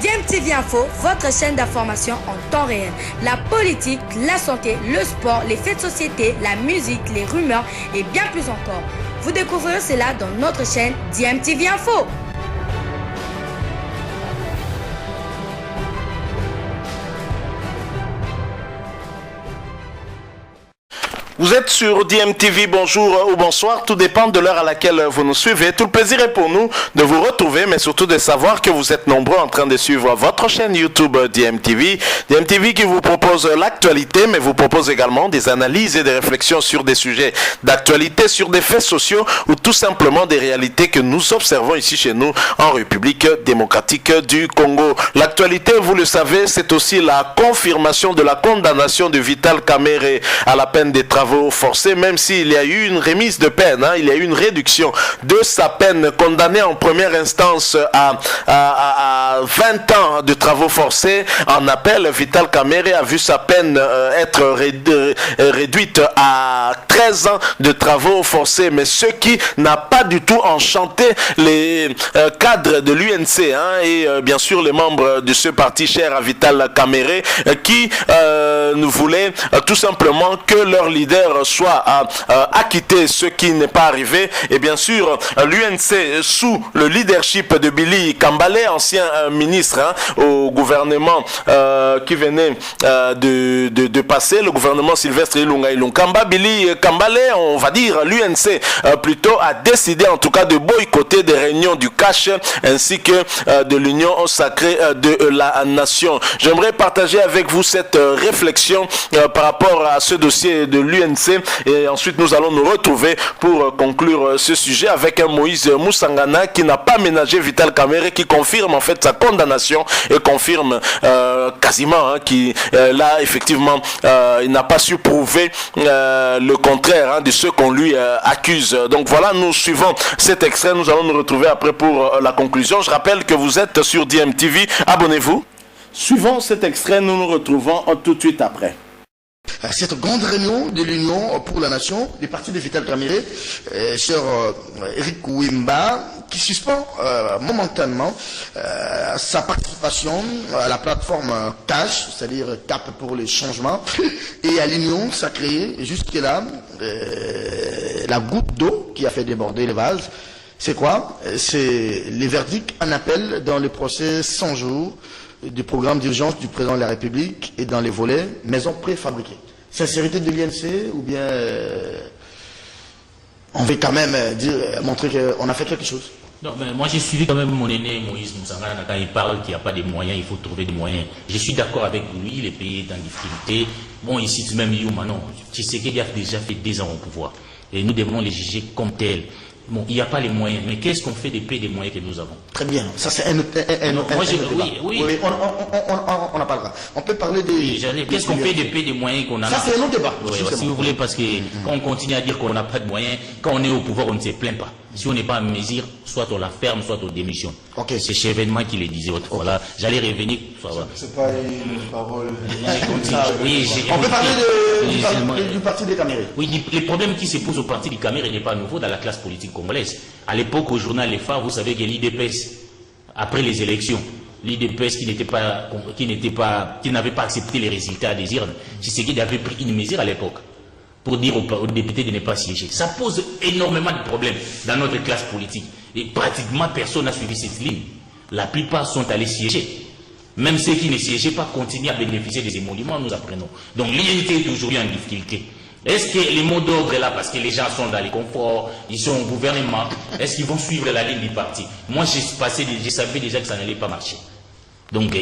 DMTV Info, votre chaîne d'information en temps réel. La politique, la santé, le sport, les faits de société, la musique, les rumeurs et bien plus encore. Vous découvrirez cela dans notre chaîne DMTV Info. Vous êtes sur DMTV, bonjour ou bonsoir, tout dépend de l'heure à laquelle vous nous suivez. Tout le plaisir est pour nous de vous retrouver, mais surtout de savoir que vous êtes nombreux en train de suivre votre chaîne YouTube DMTV. DMTV qui vous propose l'actualité, mais vous propose également des analyses et des réflexions sur des sujets d'actualité, sur des faits sociaux ou tout simplement des réalités que nous observons ici chez nous en République démocratique du Congo. L'actualité, vous le savez, c'est aussi la confirmation de la condamnation de Vital Kamerhe à la peine des travaux forcés, même s'il y a eu une remise de peine, il y a eu une réduction de sa peine. Condamné en première instance à 20 ans de travaux forcés, en appel, Vital Kamerhe a vu sa peine être réduite à 13 ans de travaux forcés. Mais ce qui n'a pas du tout enchanté les cadres de l'UNC et bien sûr les membres de ce parti cher à Vital Kamerhe qui ne voulaient tout simplement que leur leader soit acquitté, ce qui n'est pas arrivé. Et bien sûr, l'UNC, sous le leadership de Billy Kambale, ancien ministre au gouvernement qui venait de passer, le gouvernement Sylvestre Ilunga Ilunkamba, Billy Kambale, on va dire, l'UNC plutôt a décidé en tout cas de boycotter des réunions du cash ainsi que de l'Union sacrée de la nation. J'aimerais partager avec vous cette réflexion par rapport à ce dossier de l'UNC et ensuite nous allons nous retrouver pour conclure ce sujet avec un Moïse Moussangana qui n'a pas ménagé Vital Kamerhe, qui confirme en fait sa condamnation et confirme quasiment qu'il là effectivement il n'a pas su prouver le contraire de ce qu'on lui accuse. Donc voilà, nous suivons cet extrait, nous allons nous retrouver après pour la conclusion. Je rappelle que vous êtes sur DMTV, abonnez-vous. Suivons cet extrait, nous nous retrouvons tout de suite après. Cette grande réunion de l'Union pour la Nation, du parti de Vital Kamerhe, sur Eric Wimba, qui suspend momentanément sa participation à la plateforme CASH, c'est-à-dire Cap pour les changements, et à l'Union sacrée, jusque-là, la goutte d'eau qui a fait déborder le vase. C'est quoi? C'est les verdicts en appel dans le procès 100 jours du programme d'urgence du président de la République et dans les volets maisons préfabriquées. Sincérité de l'INC ou bien on veut quand même montrer qu'on a fait quelque chose? Non, mais moi j'ai suivi quand même mon aîné Moïse Moussangana quand il parle qu'il n'y a pas de moyens, il faut trouver des moyens. Je suis d'accord avec lui, les pays dans difficulté. Bon, ici même Youma, non. Tshisekedi a déjà fait 2 ans au pouvoir. Et nous devons les juger comme tels. Bon, il n'y a pas les moyens, mais qu'est-ce qu'on fait des pays des moyens que nous avons? Très bien, ça c'est un oui. On en parlera. On peut parler de... Qu'est-ce qu'on fait des pays des moyens qu'on a? Ça c'est un autre débat. Oui, si vous voulez, parce que quand on continue à dire qu'on n'a pas de moyens, quand on est au pouvoir, on ne se plaint pas. Si on n'est pas à mesure, soit on la ferme, soit on démissionne. Okay. C'est chez événement qui le disait autrefois. Voilà, j'allais revenir. C'est pas une parole. On peut parler du parti des Kamerhe. Oui, les problèmes qui se posent au parti des Kamerhe n'est pas nouveau dans la classe politique congolaise. À l'époque, au journal Les Phares, vous savez que l'IDPS, après les élections, l'IDPS qui n'avait pas accepté les résultats désirables, Tshisekedi avait pris une mesure à l'époque pour dire aux députés de ne pas siéger. Ça pose énormément de problèmes dans notre classe politique. Et pratiquement personne n'a suivi cette ligne. La plupart sont allés siéger. Même ceux qui ne siégeaient pas continuent à bénéficier des émoluments, nous apprenons. Donc l'INT est aujourd'hui en difficulté. Est-ce que les mots d'ordre là, parce que les gens sont dans les conforts, ils sont au gouvernement, est-ce qu'ils vont suivre la ligne du parti? Moi, je savais déjà que ça n'allait pas marcher. Donc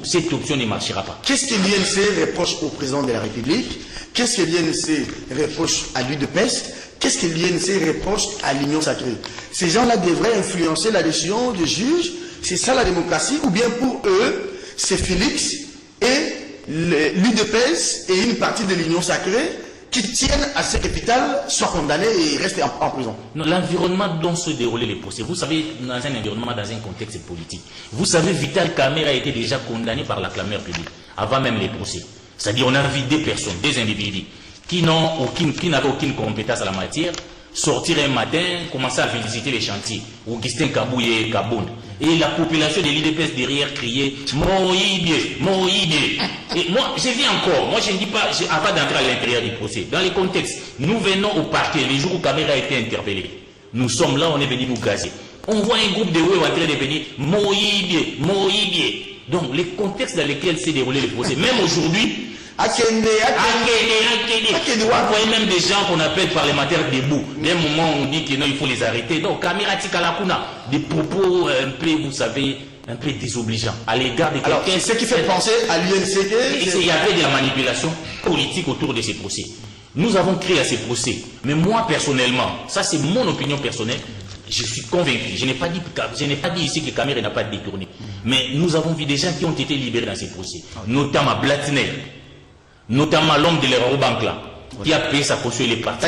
cette option ne marchera pas. Qu'est-ce que l'INC reproche au président de la République? Qu'est-ce que l'INC reproche à l'UDPS? Qu'est-ce que l'INC reproche à l'Union sacrée? Ces gens-là devraient influencer la décision du juge. C'est ça la démocratie? Ou bien pour eux, c'est Félix et l'UDPS et une partie de l'Union sacrée qui tiennent à ce que Vital soit condamné et reste en prison? L'environnement dont se déroulaient les procès, vous savez, dans un environnement, dans un contexte politique, vous savez, Vital Kamerhe a été déjà condamné par la clameur publique, avant même les procès. C'est-à-dire, on a vu des personnes, des individus, qui n'avaient aucune compétence à la matière, sortir un matin, commencer à visiter les chantiers, Augustin Kabouye et Kabound, Et la population de l'IDPS derrière criait Moïbie, Moïbie. Et moi, je vis encore. Moi, je ne dis pas, avant d'entrer à l'intérieur du procès, dans les contextes, nous venons au parquet, les jours où Kamere a été interpellé. Nous sommes là, on est venu nous gazer. On voit un groupe de Wéo en train de venir Moïbie, Moïbie. Donc, les contextes dans lesquels s'est déroulé le procès, même aujourd'hui, vous voyez même des gens qu'on appelle parlementaires debout. D'un moment, on dit qu'il faut les arrêter. Donc, Kamera Tikalakuna, des propos un peu, vous savez, un peu désobligeants à l'égard de quelqu'un. C'est ce qui fait penser à l'UNCD. Il y avait de la manipulation politique autour de ces procès. Nous avons créé à ces procès. Mais moi, personnellement, ça c'est mon opinion personnelle, je suis convaincu. Je n'ai pas dit ici que Kamere n'a pas détourné. Mais nous avons vu des gens qui ont été libérés dans ces procès. Notamment Blatner. Notamment l'homme de l'Euro Bank là, qui a payé sa caution et les partis.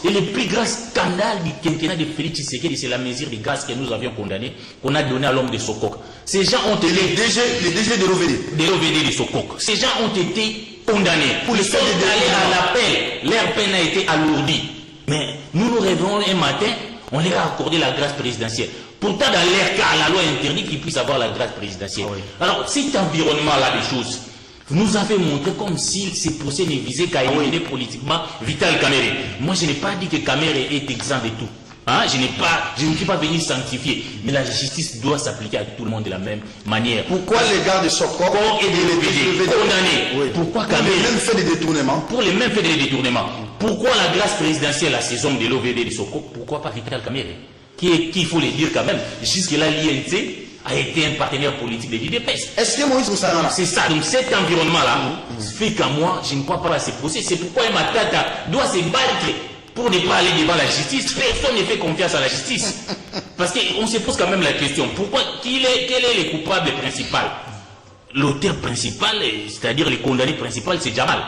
Et le plus grand scandale du quinquennat de Félix Tshisekedi, c'est la mesure de gaz que nous avions condamné, qu'on a donné à l'homme de Sokok. Ces gens ont été... Les DG de l'OVD. De l'OVD de Sokok. Ces gens ont été condamnés. Pour les faire d'aller à l'appel, leur peine a été alourdie. Mais nous rêvons un matin, on leur a accordé la grâce présidentielle. Pourtant, dans leur cas, la loi interdit qu'ils puissent avoir la grâce présidentielle. Ah oui. Alors, cet environnement-là des choses, nous avait montré comme si ces procès ne visaient qu'à éliminer politiquement Vital Kamere. Moi, je n'ai pas dit que Kamere est exempt de tout. Hein? Je ne suis pas venu sanctifier. Mais la justice doit s'appliquer à tout le monde de la même manière. Pourquoi les gars de Sokok et de l'OVD condamnés? Oui. Pourquoi Kamere? Pour les mêmes faits de détournement. Pour les mêmes faits de détournement. Pourquoi la grâce présidentielle à ces hommes de l'OVD de Sokok? Pourquoi pas Vital Kamere? Qui faut le dire quand même. Jusque-là, l'INC a été un partenaire politique de l'IDPS. Est-ce que Moïse Moussara? C'est ça. Donc cet environnement-là fait qu'à moi, je ne crois pas à ces procès. C'est pourquoi Matata doit se battre pour ne pas aller devant la justice. Personne ne fait confiance à la justice. Parce qu'on se pose quand même la question. Pourquoi, quel est le coupable principal? L'auteur principal, c'est-à-dire le condamné principal, c'est Jamal.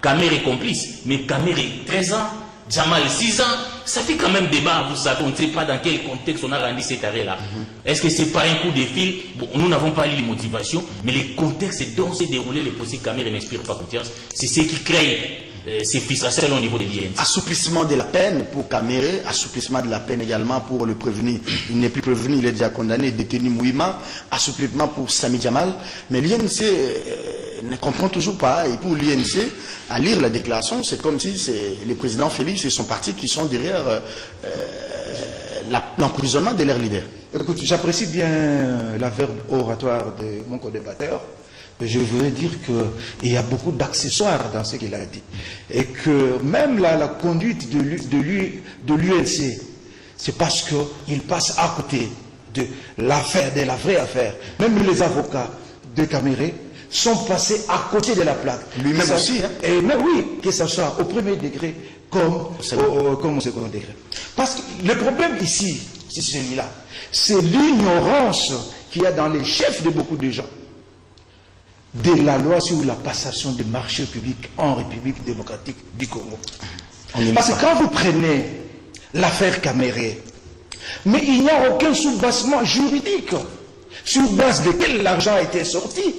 Kamere est complice. Mais Kamere 13 ans, Jamal 6 ans, ça fait quand même débat, vous savez, on ne sait pas dans quel contexte on a rendu cet arrêt-là. Est-ce que c'est pas un coup de fil? Bon, nous n'avons pas lu les motivations, mais les contextes dont s'est déroulé le procès Kamere n'inspire pas confiance. C'est ce qui crée ces frustrations au niveau des liens. Assouplissement de la peine pour Kamere, assouplissement de la peine également pour le prévenu. Il n'est plus prévenu, il est déjà condamné, détenu Mouima, assouplissement pour Sami Jamal. Mais l'INC ne comprend toujours pas. Et pour l'INC, à lire la déclaration, c'est comme si c'est le président Félix et son parti qui sont derrière l'emprisonnement de leur leader. Écoute, j'apprécie bien la verbe oratoire de mon co-débatteur. Je voudrais dire qu'il y a beaucoup d'accessoires dans ce qu'il a dit. Et que même la conduite de l'UNC, c'est parce qu'il passe à côté de l'affaire, de la vraie affaire. Même les avocats de Kamere sont passés à côté de la plaque. Lui-même aussi. Hein? Et même oui, que ce soit au premier degré comme au second degré. Parce que le problème ici, c'est celui-là. C'est l'ignorance qu'il y a dans les chefs de beaucoup de gens de la loi sur la passation des marchés publics en République démocratique du Congo. Parce que quand vous prenez l'affaire Kamere, mais il n'y a aucun soubassement juridique sur base de quel l'argent a été sorti.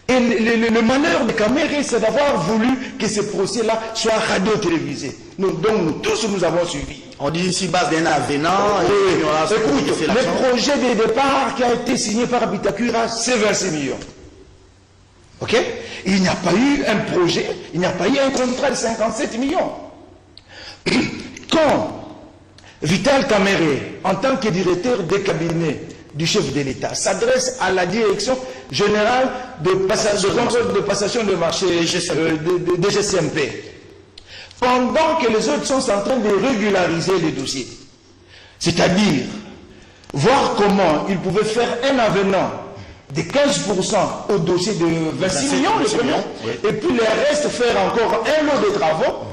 Et le malheur de Kamere, c'est d'avoir voulu que ce procès-là soit radio-télévisé. Donc nous tous, nous avons suivi. On dit ici base d'un avenant. Écoute, le projet de départ qui a été signé par Bitakura, c'est 26 millions. Ok? Il n'y a pas eu un projet, il n'y a pas eu un contrat de 57 millions. Quand Vital Kamere, en tant que directeur des cabinets du chef de l'État, s'adresse à la direction générale de contrôle de passation de marché de GCMP, pendant que les autres sont en train de régulariser les dossiers, c'est-à-dire voir comment ils pouvaient faire un avenant de 15% au dossier de 26 millions, oui. Et puis le reste faire encore un lot de travaux.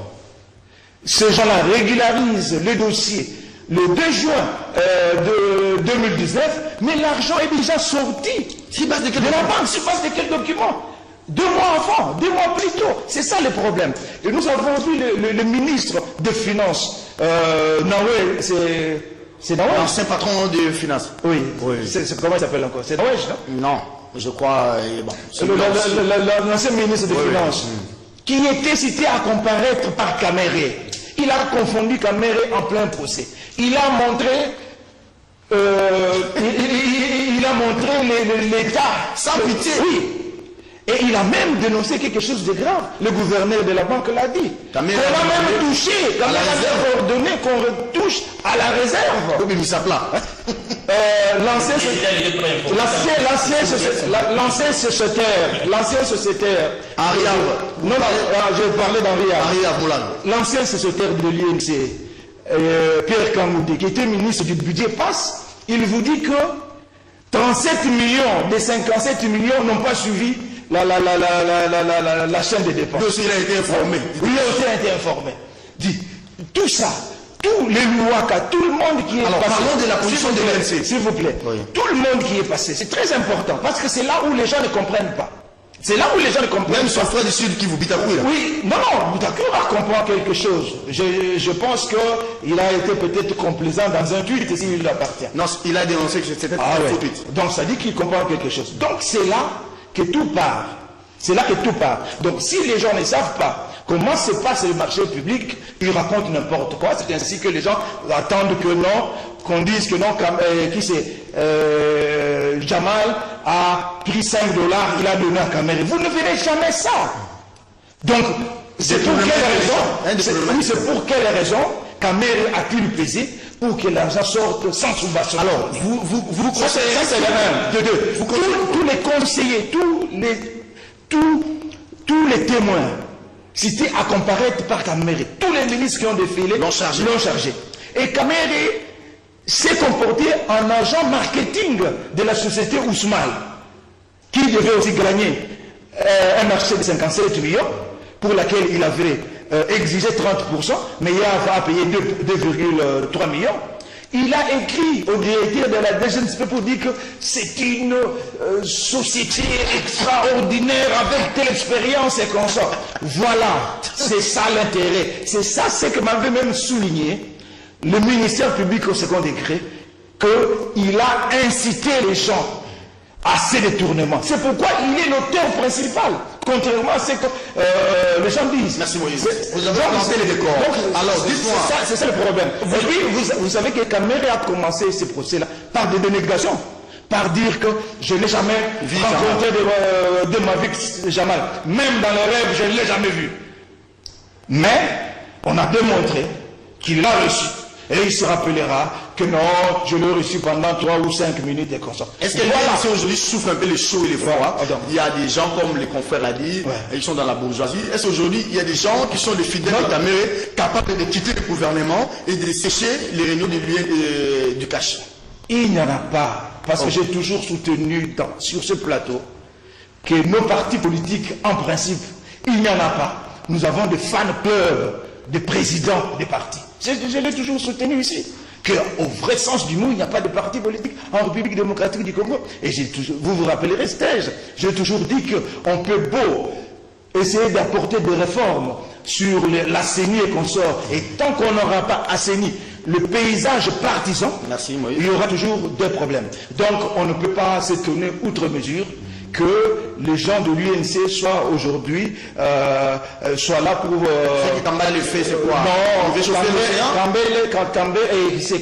Ces gens-là régularisent le dossier le 2 juin de 2019, mais l'argent est déjà sorti de la banque, sur base de quel document? 2 mois avant, 2 mois plus tôt. C'est ça le problème. Et nous avons vu le ministre des Finances, Nawel, c'est Nawel. L'ancien patron des finances. Oui. Comment il s'appelle encore? C'est Nawel, non? Non, je crois. Bon, l'ancien ministre des Finances, qui était cité à comparaître par Kamere. Il a confondu Kamere en plein procès. Il a montré il a montré l'État. Sans pitié. Oui. Et il a même dénoncé quelque chose de grave. Le gouverneur de la banque l'a dit. Qu'on a même touché, qu'on a ordonné qu'on retouche à la réserve. Oui, mais ça plat. L'ancien sociétaire, non, je parlais d'Henri, l'ancien sociétaire de l'INC, Pierre Kamoudi, qui était ministre du budget, passe, il vous dit que 37 millions des 57 millions n'ont pas suivi la chaîne de dépenses. Donc il a été informé. Oui, il a aussi été informé. Dit, tout ça, tous les Louaka, tout le monde qui est passé. Parlons de la position de l'INC. S'il vous plaît. Oui. Tout le monde qui est passé, c'est très important, parce que c'est là où les gens ne comprennent pas. C'est là où les gens ne comprennent pas. Même son frère du Sud qui vous Bitakoura. Oui, non, Bitakoura comprend quelque chose. Je pense qu'il a été peut-être complaisant dans un tweet s'il lui appartient. Non, il a dénoncé que c'était un faux tweet. Donc ça dit qu'il comprend quelque chose. Donc c'est là que tout part. C'est là que tout part. Donc si les gens ne savent pas comment se passe le marché public, ils racontent n'importe quoi. C'est ainsi que les gens attendent que non, qu'on dise que non, qui c'est Jamal a pris 5 $, il a donné à Kamere. Vous ne verrez jamais ça. Donc, c'est pour quelle raison, c'est pour quelle raison Kamere a-t-il pesé pour que l'argent sorte sans soubasson? Alors, vous conseillez, ça c'est l'un. De deux. Tous les conseillers, tous les témoins cités à comparaître par Kamere, tous les ministres qui ont défilé l'ont chargé. Et Kamere s'est comporté en agent marketing de la société Ousmane, qui devait aussi gagner un marché de 57 millions, pour laquelle il avait exigé 30%, mais il a payé 2,3 millions. Il a écrit au directeur de la DGNSP pour dire que c'est une société extraordinaire avec telle expérience et qu'on sort. Voilà, c'est ça l'intérêt. C'est ça ce que m'avait même souligné le ministère public au second degré, qu'il a incité les gens à ces détournements. C'est pourquoi il est l'auteur principal, contrairement à ce que les gens disent. Merci Moïse. Vous avez lancé les décors. Alors, c'est ça le problème. Et puis, vous savez que Kamere a commencé ce procès-là par des dénégations, par dire que je n'ai jamais rencontré de ma vie Jamal. Même dans les rêves, je ne l'ai jamais vu. Mais, on a démontré qu'il l'a reçu. Et il se rappellera que non, je l'ai reçu pendant 3 ou 5 minutes et comme ça. Est-ce que l'INC aujourd'hui souffre un peu les chaud et les froids? Il y a des gens comme les confrères a dit, ils sont dans la bourgeoisie. Est-ce qu'aujourd'hui, il y a des gens qui sont des fidèles de Kamere, capables de quitter le gouvernement et de sécher les réunions du cash? Il n'y en a pas. Parce que j'ai toujours soutenu sur ce plateau que nos partis politiques, en principe, il n'y en a pas. Nous avons des fan clubs, des présidents des partis. Je l'ai toujours soutenu ici. Qu'au vrai sens du mot, il n'y a pas de parti politique en République démocratique du Congo. Et vous vous rappellerez, j'ai toujours dit qu'on peut beau essayer d'apporter des réformes sur l'assaini et consorts. Et tant qu'on n'aura pas assaini le paysage partisan, il y aura toujours des problèmes. Donc on ne peut pas s'étonner outre mesure que les gens de l'UNC soient aujourd'hui soient là pour... Kambale fait, c'est quoi? Non,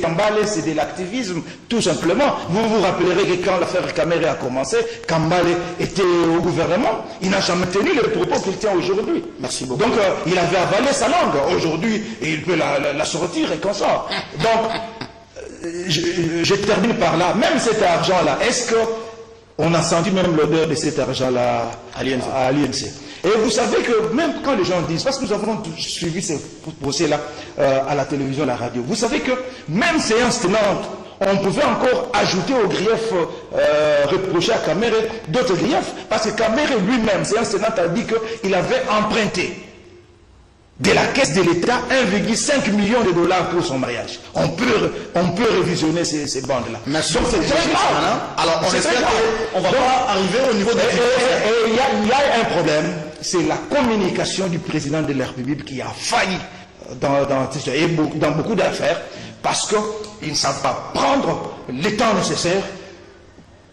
Kambale, c'est de l'activisme, tout simplement. Vous vous rappellerez que quand l'affaire Kamere a commencé, Kambale était au gouvernement. Il n'a jamais tenu les propos qu'il tient aujourd'hui. Merci beaucoup. Donc, il avait avalé sa langue. Aujourd'hui, il peut la sortir et qu'on sort. Donc, je termine par là. Même cet argent-là, est-ce que on a senti même l'odeur de cet argent-là à l'INC. Et vous savez que même quand les gens disent, parce que nous avons suivi ce procès-là à la télévision, à la radio, vous savez que même séance tenante, on pouvait encore ajouter aux griefs reprochés à Kamere d'autres griefs, parce que Kamere lui-même, séance tenante, a dit qu'il avait emprunté de la caisse de l'État 1,5 million de $ pour son mariage. On peut révisionner ces bandes-là. Donc c'est très grave. Alors on espère qu'on va pas arriver au niveau de... Et il y a un problème, c'est la communication du président de la République qui a failli dans beaucoup d'affaires, parce qu'ils ne savent pas prendre le temps nécessaire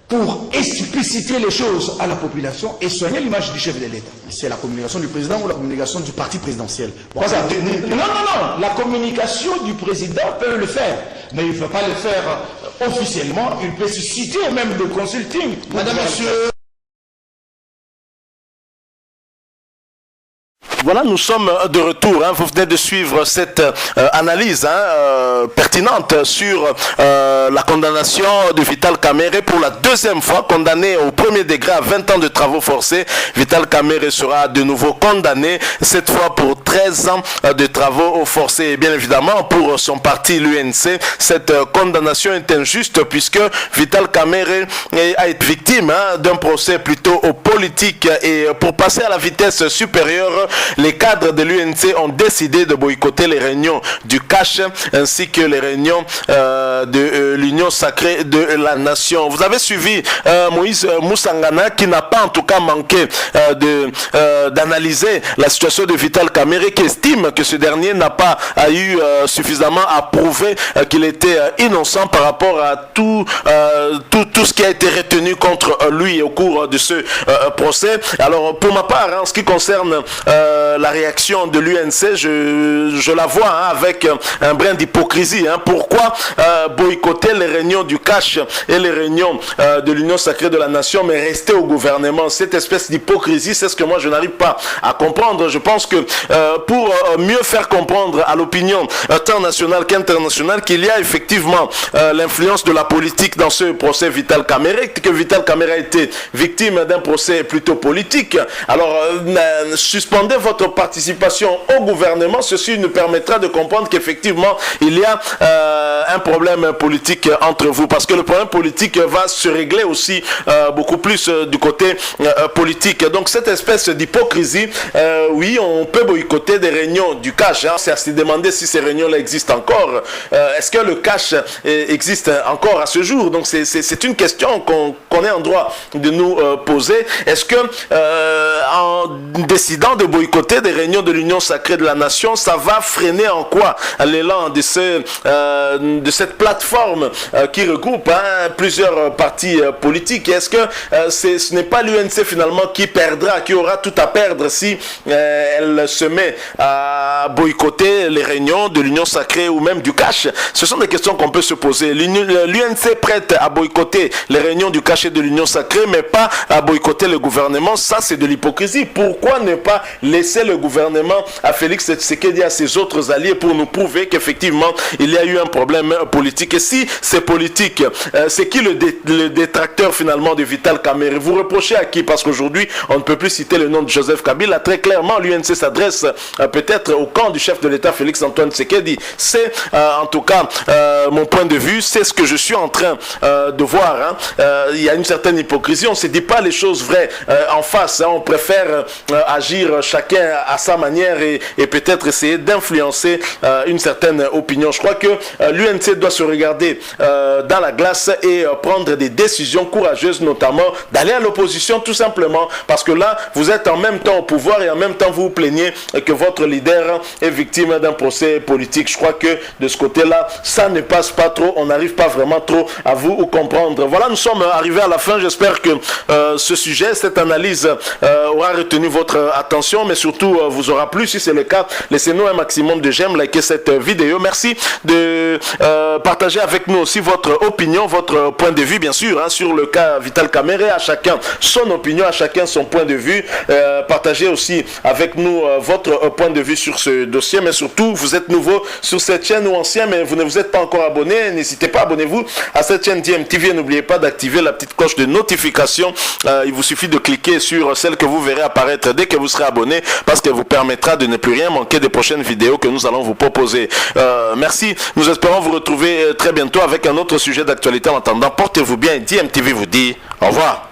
pour expliciter les choses à la population et soigner l'image du chef de l'État. C'est la communication du président ou la communication du parti présidentiel? Non, la communication du président peut le faire, mais il ne faut pas le faire officiellement, il peut se citer même de consulting. Madame, monsieur. Voilà, nous sommes de retour. Vous venez de suivre cette analyse pertinente sur la condamnation de Vital Kamerhe pour la deuxième fois, condamné au premier degré à 20 ans de travaux forcés. Vital Kamerhe sera de nouveau condamné, cette fois pour 13 ans de travaux forcés. Et bien évidemment, pour son parti, l'UNC, cette condamnation est injuste puisque Vital Kamerhe a été victime d'un procès plutôt politique. Et pour passer à la vitesse supérieure, les cadres de l'UNC ont décidé de boycotter les réunions du CACH ainsi que les réunions de l'Union sacrée de la nation. Vous avez suivi Moïse Moussangana qui n'a pas en tout cas manqué d'analyser la situation de Vital Kamerhe, qui estime que ce dernier n'a pas eu suffisamment à prouver qu'il était innocent par rapport à tout ce qui a été retenu contre lui au cours de ce procès. Alors pour ma part, en ce qui concerne la réaction de l'UNC, je la vois avec un brin d'hypocrisie. Pourquoi boycotter les réunions du CACH et les réunions de l'Union sacrée de la nation, mais rester au gouvernement? Cette espèce d'hypocrisie, c'est ce que moi je n'arrive pas à comprendre. Je pense que pour mieux faire comprendre à l'opinion tant nationale qu'internationale qu'il y a effectivement l'influence de la politique dans ce procès Vital Kamerhe, que Vital Kamerhe a été victime d'un procès plutôt politique. Alors suspendez votre participation au gouvernement, ceci nous permettra de comprendre qu'effectivement il y a un problème politique entre vous, parce que le problème politique va se régler aussi beaucoup plus du côté politique. Donc cette espèce d'hypocrisie, oui, on peut boycotter des réunions du CACH, c'est à se demander si ces réunions-là existent encore. Est-ce que le CACH existe encore à ce jour? Donc c'est une question qu'on est en droit de nous poser. Est-ce que en décidant de boycotter des réunions de l'Union sacrée de la nation, ça va freiner en quoi l'élan de cette plateforme qui regroupe plusieurs partis politiques? Est-ce que ce n'est pas l'UNC finalement qui perdra, qui aura tout à perdre si elle se met à boycotter les réunions de l'Union sacrée ou même du CACH? Ce sont des questions qu'on peut se poser. L'UNC prête à boycotter les réunions du CACH et de l'Union sacrée, mais pas à boycotter le gouvernement. Ça, c'est de l'hypocrisie. Pourquoi ne pas laisser le gouvernement à Félix Tshisekedi et à ses autres alliés pour nous prouver qu'effectivement il y a eu un problème politique? Et si c'est politique, c'est qui le détracteur finalement de Vital Kamerhe? Vous reprochez à qui? Parce qu'aujourd'hui on ne peut plus citer le nom de Joseph Kabila. Très clairement, l'UNC s'adresse peut-être au camp du chef de l'État Félix Antoine Tshisekedi. C'est en tout cas mon point de vue, c'est ce que je suis en train de voir. Il y a une certaine hypocrisie, on ne se dit pas les choses vraies en face. On préfère agir chacun à sa manière et peut-être essayer d'influencer une certaine opinion. Je crois que l'UNC doit se regarder dans la glace et prendre des décisions courageuses, notamment d'aller à l'opposition tout simplement, parce que là vous êtes en même temps au pouvoir et en même temps vous vous plaignez que votre leader est victime d'un procès politique. Je crois que de ce côté-là, ça ne passe pas trop, on n'arrive pas vraiment trop à vous comprendre. Voilà, nous sommes arrivés à la fin. J'espère que ce sujet, cette analyse aura retenu votre attention, mais surtout vous aura plu. Si c'est le cas, laissez-nous un maximum de j'aime, likez cette vidéo. Merci de partager avec nous aussi votre opinion, votre point de vue bien sûr sur le cas Vital Kamerhe. À chacun son opinion, à chacun son point de vue. Partagez aussi avec nous votre point de vue sur ce dossier, mais surtout vous êtes nouveau sur cette chaîne ou ancien mais vous ne vous êtes pas encore abonné, n'hésitez pas, abonnez-vous à cette chaîne DMTV. N'oubliez pas d'activer la petite cloche de notification. Il vous suffit de cliquer sur celle que vous verrez apparaître dès que vous serez abonné, parce qu'elle vous permettra de ne plus rien manquer des prochaines vidéos que nous allons vous proposer. Merci, nous espérons vous retrouver très bientôt avec un autre sujet d'actualité. En attendant, portez-vous bien et DMTV vous dit au revoir.